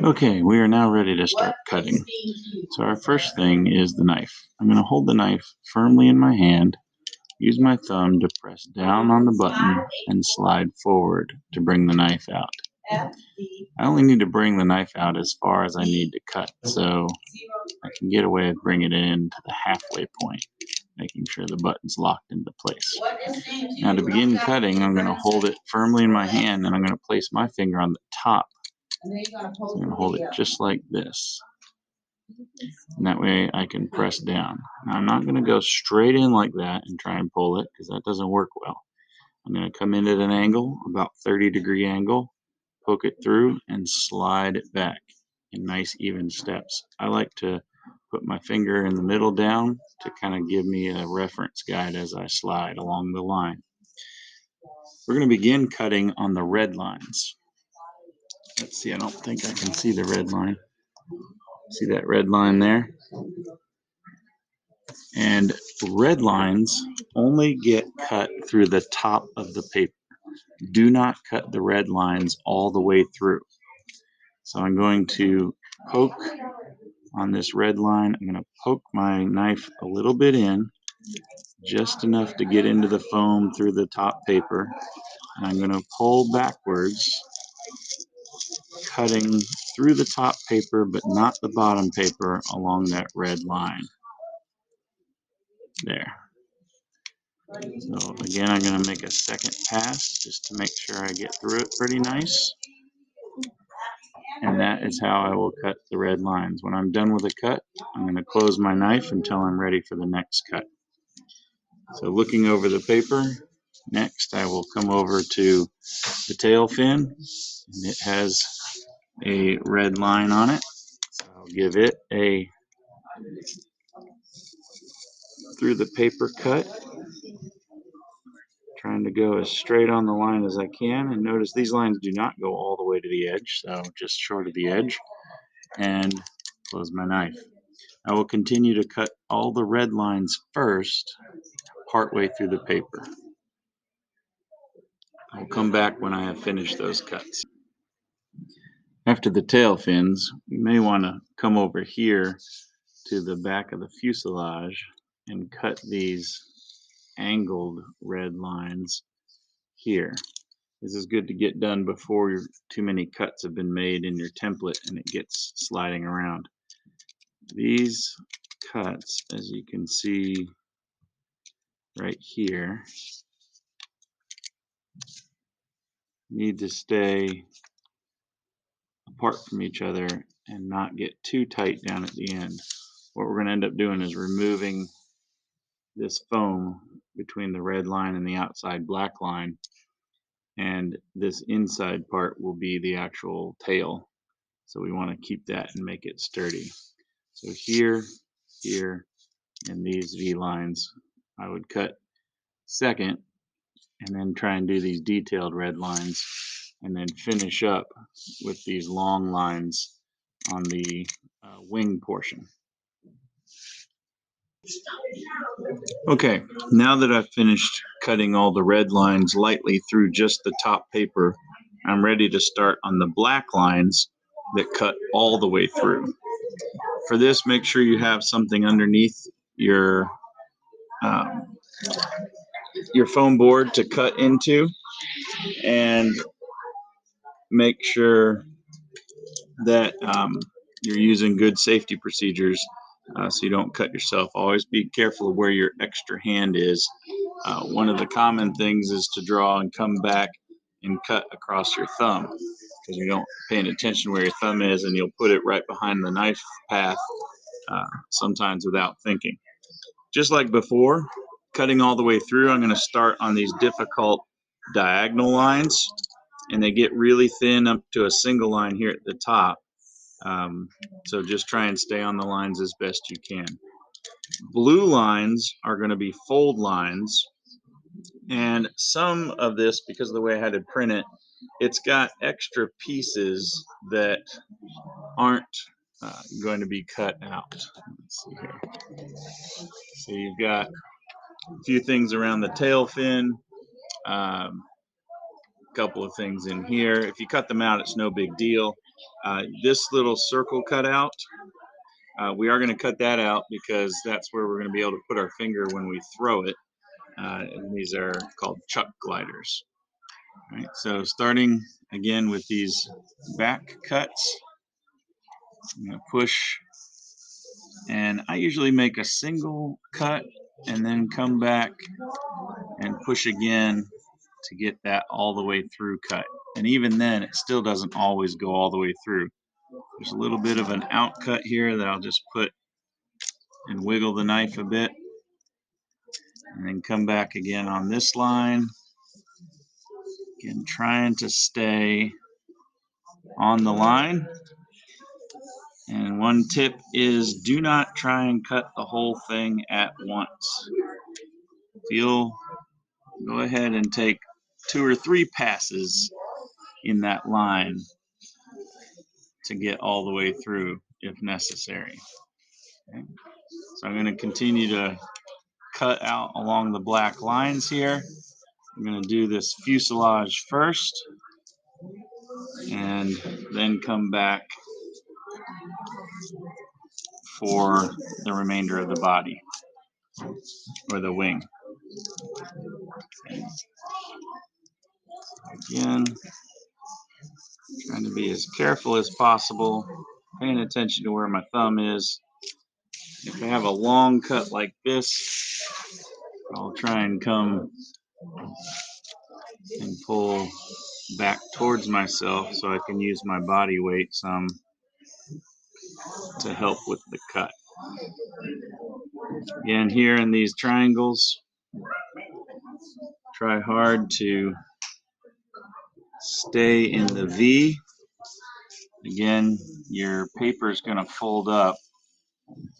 Okay, we are now ready to start cutting. So our first thing is the knife. I'm going to hold the knife firmly in my hand, use my thumb to press down on the button and slide forward to bring the knife out. I only need to bring the knife out as far as I need to cut, so I can get away with bringing it in to the halfway point, making sure the button's locked into place. Now to begin cutting, I'm going to hold it firmly in my hand and I'm going to place my finger on the top. So I'm going to hold it just like this. And that way I can press down. Now I'm not going to go straight in like that and try and pull it because that doesn't work well. I'm going to come in at an angle, about 30-degree angle, poke it through and slide it back in nice even steps. I like to put my finger in the middle down to kind of give me a reference guide as I slide along the line. We're going to begin cutting on the red lines. Let's see, I don't think I can see the red line. See that red line there? And red lines only get cut through the top of the paper. Do not cut the red lines all the way through. So I'm going to poke on this red line. I'm going to poke my knife a little bit in, just enough to get into the foam through the top paper. And I'm going to pull backwards, cutting through the top paper but not the bottom paper along that red line. There. So again, I'm going to make a second pass just to make sure I get through it pretty nice. And that is how I will cut the red lines. When I'm done with a cut, I'm going to close my knife until I'm ready for the next cut. So looking over the paper, next I will come over to the tail fin, and it has a red line on it. So I'll give it a through the paper cut, trying to go as straight on the line as I can. And notice these lines do not go all the way to the edge, so just short of the edge. And close my knife. I will continue to cut all the red lines first, partway through the paper. I'll come back when I have finished those cuts. After the tail fins, you may want to come over here to the back of the fuselage and cut these angled red lines here. This is good to get done before too many cuts have been made in your template and it gets sliding around. These cuts, as you can see right here, need to stay apart from each other and not get too tight down at the end. What we're going to end up doing is removing this foam between the red line and the outside black line, and this inside part will be the actual tail. So we want to keep that and make it sturdy. So here, here, and these V lines I would cut second, and then try and do these detailed red lines, and then finish up with these long lines on the wing portion. Okay, now that I've finished cutting all the red lines lightly through just the top paper, I'm ready to start on the black lines that cut all the way through. For this, make sure you have something underneath your foam board to cut into, and make sure that you're using good safety procedures so you don't cut yourself. Always be careful of where your extra hand is. One of the common things is to draw and come back and cut across your thumb, because you don't paying attention where your thumb is, and you'll put it right behind the knife path, sometimes without thinking. Just like before, cutting all the way through, I'm going to start on these difficult diagonal lines, and they get really thin up to a single line here at the top. So just try and stay on the lines as best you can. Blue lines are going to be fold lines, and some of this, because of the way I had to print it, it's got extra pieces that aren't going to be cut out. Let's see here. So you've got a few things around the tail fin. couple of things in here. If you cut them out, it's no big deal. This little circle cutout, we are going to cut that out because that's where we're going to be able to put our finger when we throw it. And these are called chuck gliders. All right, so starting again with these back cuts, I'm going to push, and I usually make a single cut and then come back and push again to get that all the way through cut. And even then, it still doesn't always go all the way through. There's a little bit of an out cut here that I'll just put and wiggle the knife a bit, and then come back again on this line. Again, trying to stay on the line. And one tip is do not try and cut the whole thing at once. You'll go ahead and take 2 or 3 passes in that line to get all the way through if necessary. Okay. So I'm going to continue to cut out along the black lines here. I'm going to do this fuselage first and then come back for the remainder of the body or the wing. Okay. Again, trying to be as careful as possible, paying attention to where my thumb is. If I have a long cut like this, I'll try and come and pull back towards myself so I can use my body weight some to help with the cut. Again, here in these triangles, try hard to stay in the V. Again, your paper is going to fold up,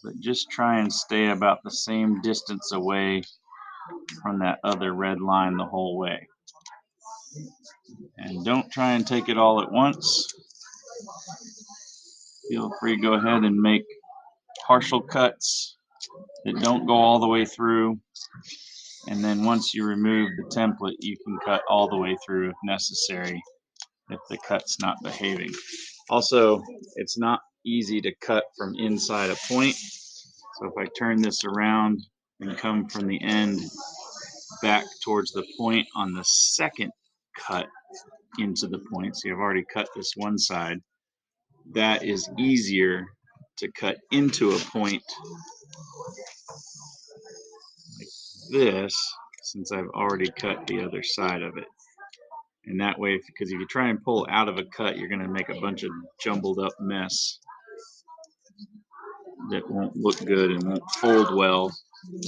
but just try and stay about the same distance away from that other red line the whole way. And don't try and take it all at once. Feel free to go ahead and make partial cuts that don't go all the way through. And then once you remove the template, you can cut all the way through if necessary, if the cut's not behaving. Also, it's not easy to cut from inside a point. So if I turn this around and come from the end back towards the point on the second cut into the point, so you've already cut this one side, that is easier to cut into a point like this, since I've already cut the other side of it. And that way, because if you try and pull out of a cut, you're going to make a bunch of jumbled up mess that won't look good and won't fold well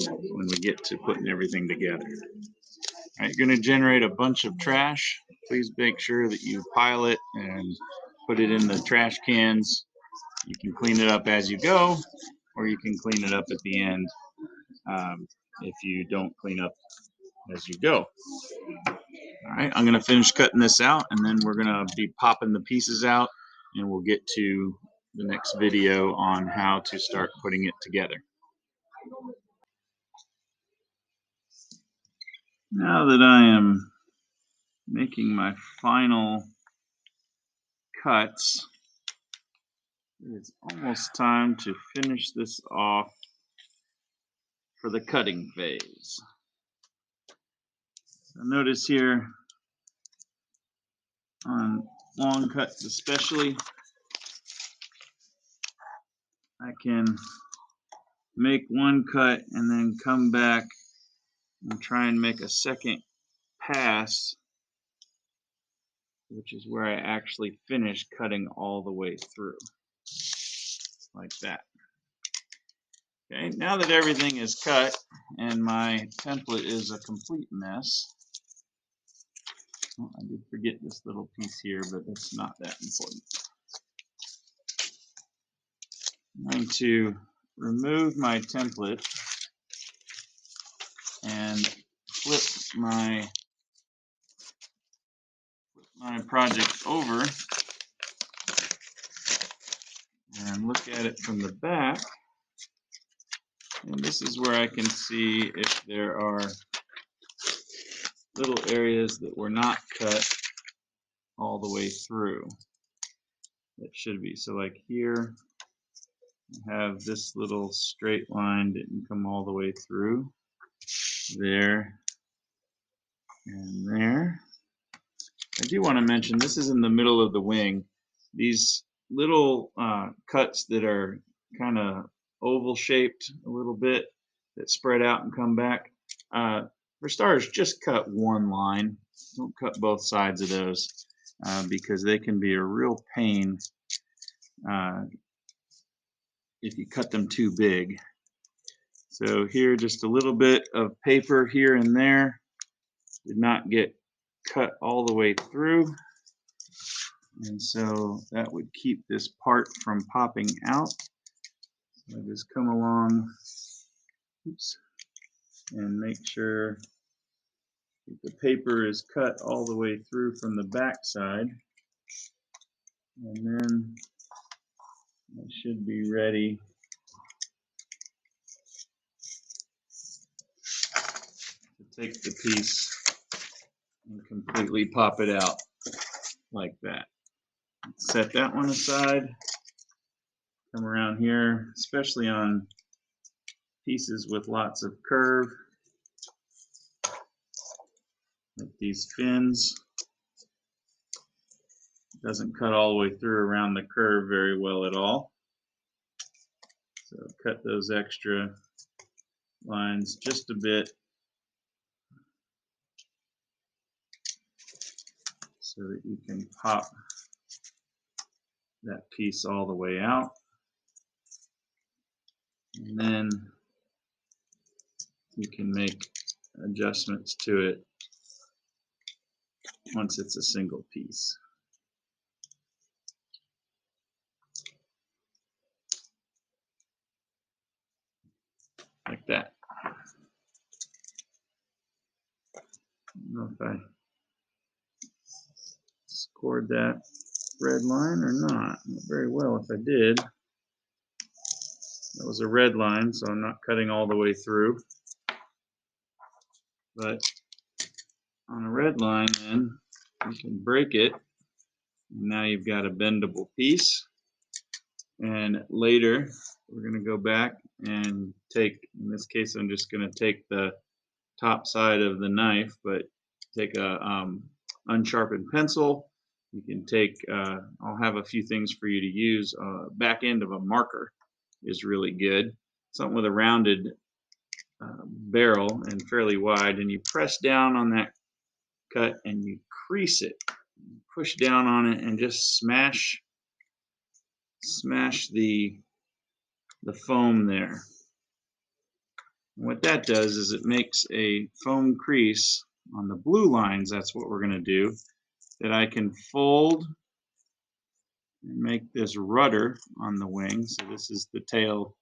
when we get to putting everything together. All right, you're going to generate a bunch of trash. Please make sure that you pile it and put it in the trash cans. You can clean it up as you go, or you can clean it up at the end if you don't clean up as you go. All right, I'm going to finish cutting this out, and then we're going to be popping the pieces out, and we'll get to the next video on how to start putting it together. Now that I am making my final cuts, it's almost time to finish this off for the cutting phase. So notice here on long cuts especially, I can make one cut and then come back and try and make a second pass, which is where I actually finish cutting all the way through, like that. Okay, now that everything is cut and my template is a complete mess, I did forget this little piece here, but it's not that important. I'm going to remove my template and flip my project over and look at it from the back. And this is where I can see if there are little areas that were not cut all the way through. It should be. So like here, have this little straight line didn't come all the way through. There and there. I do want to mention this is in the middle of the wing. These little cuts that are kind of oval shaped a little bit that spread out and come back. For starters, just cut one line. Don't cut both sides of those because they can be a real pain if you cut them too big. So here, just a little bit of paper here and there. Did not get cut all the way through. And so that would keep this part from popping out. So I just come along, oops, and make sure the paper is cut all the way through from the back side. And then I should be ready to take the piece and completely pop it out like that. Set that one aside. Come around here, especially on pieces with lots of curve, like these fins. It doesn't cut all the way through around the curve very well at all. So cut those extra lines just a bit so that you can pop that piece all the way out. And then you can make adjustments to it once it's a single piece. Like that. I don't know if I scored that red line or not. Not very well if I did. That was a red line, so I'm not cutting all the way through. But on a red line, then you can break it. Now you've got a bendable piece. And later, we're going to go back and take, in this case, I'm just going to take the top side of the knife, but take a unsharpened pencil. You can take, I'll have a few things for you to use. Back end of a marker is really good. Something with a rounded barrel and fairly wide, and you press down on that cut and you crease it. Push down on it and just smash the foam there. And what that does is it makes a foam crease on the blue lines. That's what we're going to do. That I can fold and make this rudder on the wing. So this is the tail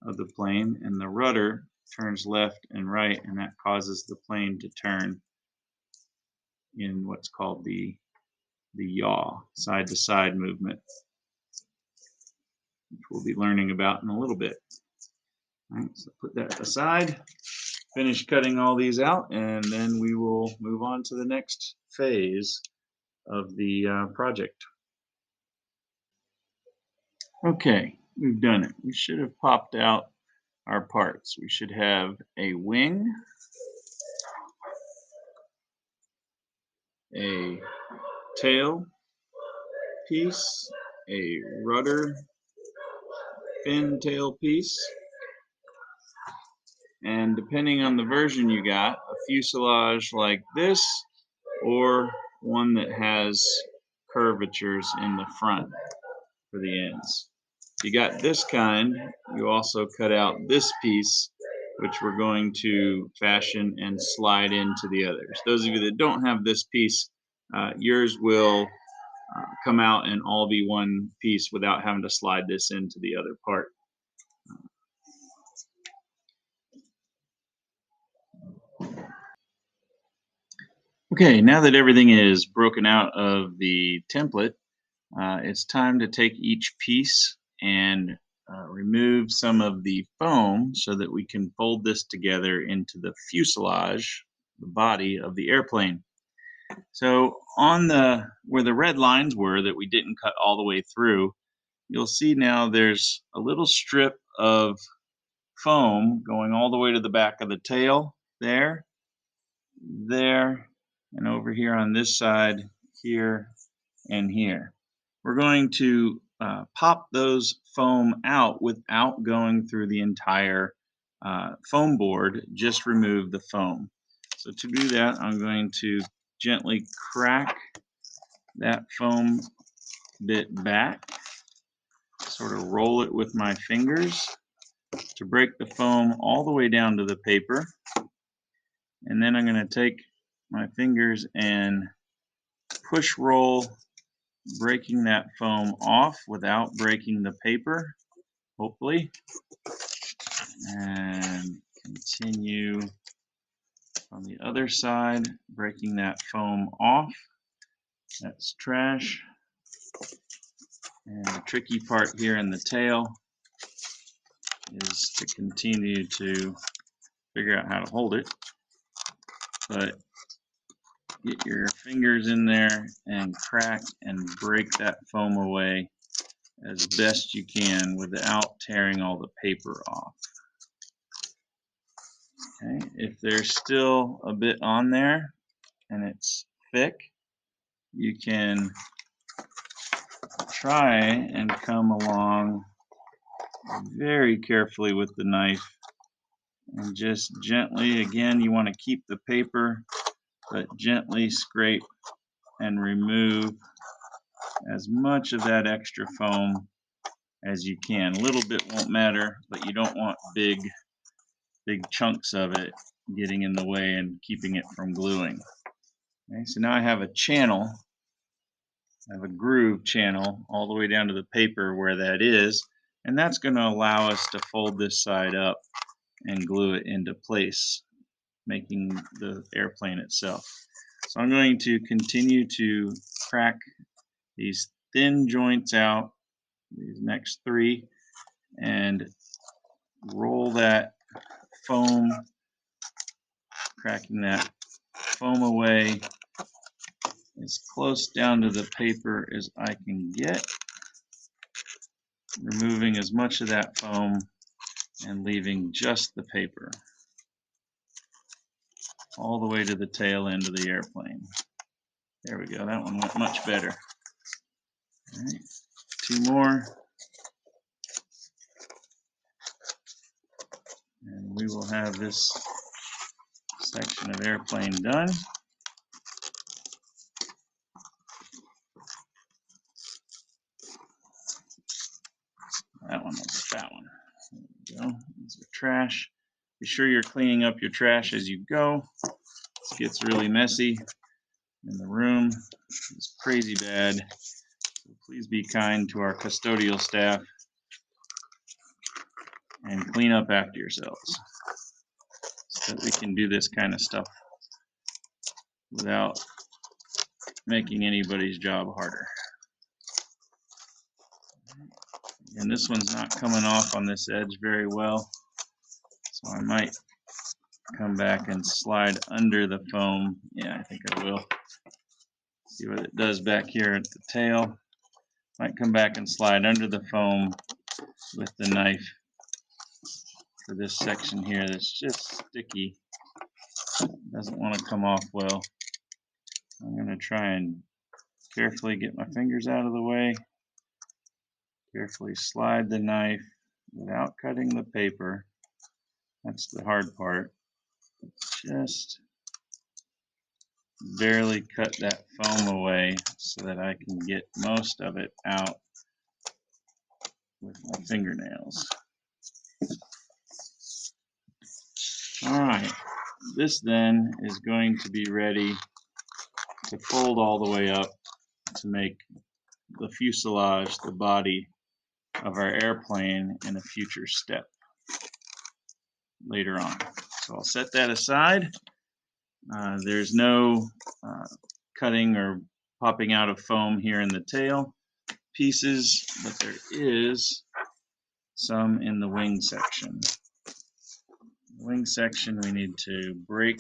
of the plane, and the rudder turns left and right, and that causes the plane to turn in what's called the yaw, side to side movement, which we'll be learning about in a little bit. All right, so put that aside, finish cutting all these out, and then we will move on to the next phase of the project. Okay, we've done it. We should have popped out our parts. We should have a wing, a tail piece, a rudder fin tail piece, and depending on the version you got, a fuselage like this, or one that has curvatures in the front for the ends. If you got this kind, you also cut out this piece, which we're going to fashion and slide into the others. Those of you that don't have this piece, yours will come out and all be one piece without having to slide this into the other part. Okay, now that everything is broken out of the template, it's time to take each piece and remove some of the foam so that we can fold this together into the fuselage, the body of the airplane. So on where the red lines were that we didn't cut all the way through, you'll see now there's a little strip of foam going all the way to the back of the tail, there, and over here on this side, here, and here. We're going to pop those foam out without going through the entire foam board, just remove the foam. So to do that, I'm going to gently crack that foam bit back, sort of roll it with my fingers to break the foam all the way down to the paper. And then I'm going to take my fingers and push roll, breaking that foam off without breaking the paper, hopefully. And continue on the other side, breaking that foam off. That's trash. And the tricky part here in the tail is to continue to figure out how to hold it. But get your fingers in there and crack and break that foam away as best you can without tearing all the paper off. Okay, if there's still a bit on there and it's thick, you can try and come along very carefully with the knife and just gently, again, you want to keep the paper, but gently scrape and remove as much of that extra foam as you can. A little bit won't matter, but you don't want big chunks of it getting in the way and keeping it from gluing. Okay, so now I have a channel. I have a groove channel all the way down to the paper where that is, and that's going to allow us to fold this side up and glue it into place, making the airplane itself. So I'm going to continue to crack these thin joints out, these next three, and roll that foam, cracking that foam away as close down to the paper as I can get, removing as much of that foam and leaving just the paper all the way to the tail end of the airplane. There we go, that one went much better. All right, two more, and we will have this section of airplane done. That one was a fat one. There we go. These are trash. Be sure you're cleaning up your trash as you go. This gets really messy in the room. It's crazy bad. So please be kind to our custodial staff and clean up after yourselves so that we can do this kind of stuff without making anybody's job harder. And this one's not coming off on this edge very well, so I might come back and slide under the foam. Yeah, I think I will. See what it does back here at the tail. Might come back and slide under the foam with the knife for this section here that's just sticky. Doesn't want to come off well. I'm going to try and carefully get my fingers out of the way. Carefully slide the knife without cutting the paper. That's the hard part. Just barely cut that foam away so that I can get most of it out with my fingernails. Alright, this then is going to be ready to fold all the way up to make the fuselage, the body of our airplane in a future step later on. So I'll set that aside. There's no cutting or popping out of foam here in the tail pieces, but there is some in the wing section. The wing section we need to break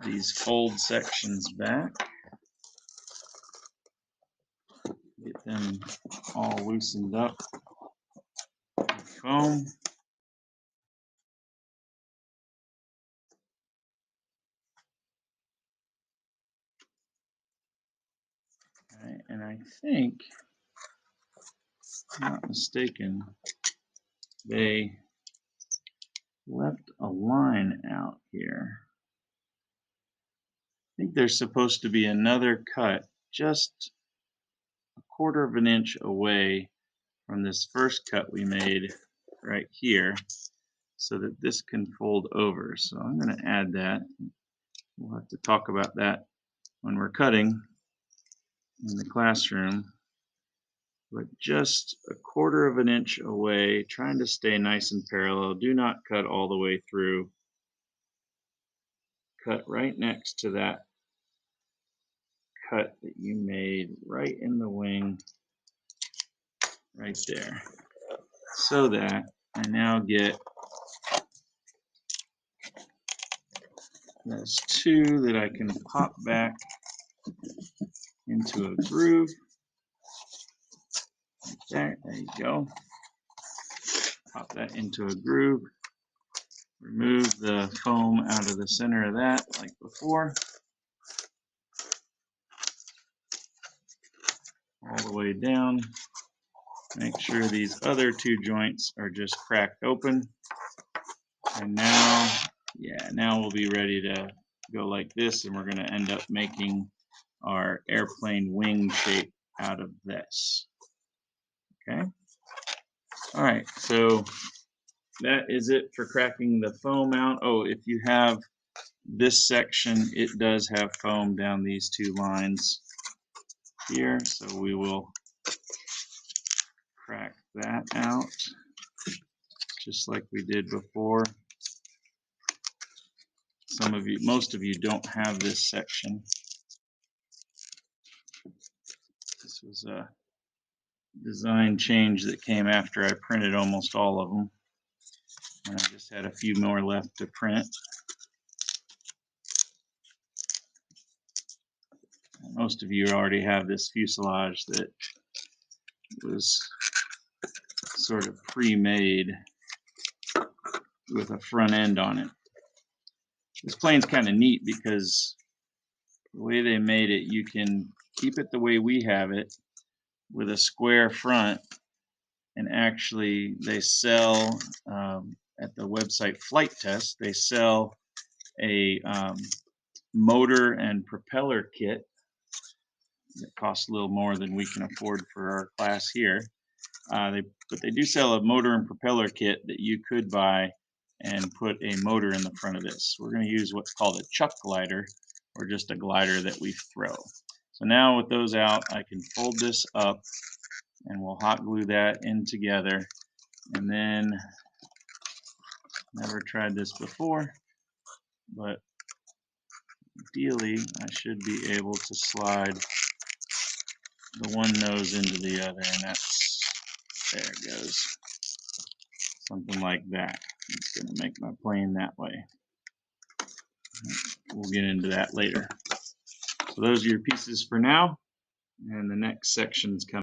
these fold sections back. Get them all loosened up with foam. Okay, and I think, if I'm not mistaken, they left a line out here. I think there's supposed to be another cut just a quarter of an inch away from this first cut we made right here, so that this can fold over. So I'm going to add that. We'll have to talk about that when we're cutting in the classroom. But just a quarter of an inch away, trying to stay nice and parallel. Do not cut all the way through. Cut right next to that cut that you made right in the wing, right there, so that I now get those two that I can pop back into a groove. Right there you go. Pop that into a groove. Remove the foam out of the center of that like before. All the way down. Make sure these other two joints are just cracked open. And now, now we'll be ready to go like this, and we're going to end up making our airplane wing shape out of this. Okay. All right, so that is it for cracking the foam out. Oh, if you have this section, it does have foam down these two lines here, so we will crack that out just like we did before. Some of you, most of you don't have this section. This was a design change that came after I printed almost all of them, and I just had a few more left to print. Most of you already have this fuselage that was sort of pre-made with a front end on it. This plane's kind of neat because the way they made it, you can keep it the way we have it with a square front, and actually they sell at the website Flight Test, they sell a motor and propeller kit that costs a little more than we can afford for our class here. But they do sell a motor and propeller kit that you could buy and put a motor in the front of this. We're going to use what's called a chuck glider, or just a glider that we throw. So now with those out, I can fold this up and we'll hot glue that in together. And then, never tried this before, but ideally I should be able to slide the one nose into the other, and that's, there it goes. Something like that. It's going to make my plane that way. We'll get into that later. So those are your pieces for now, and the next section's coming.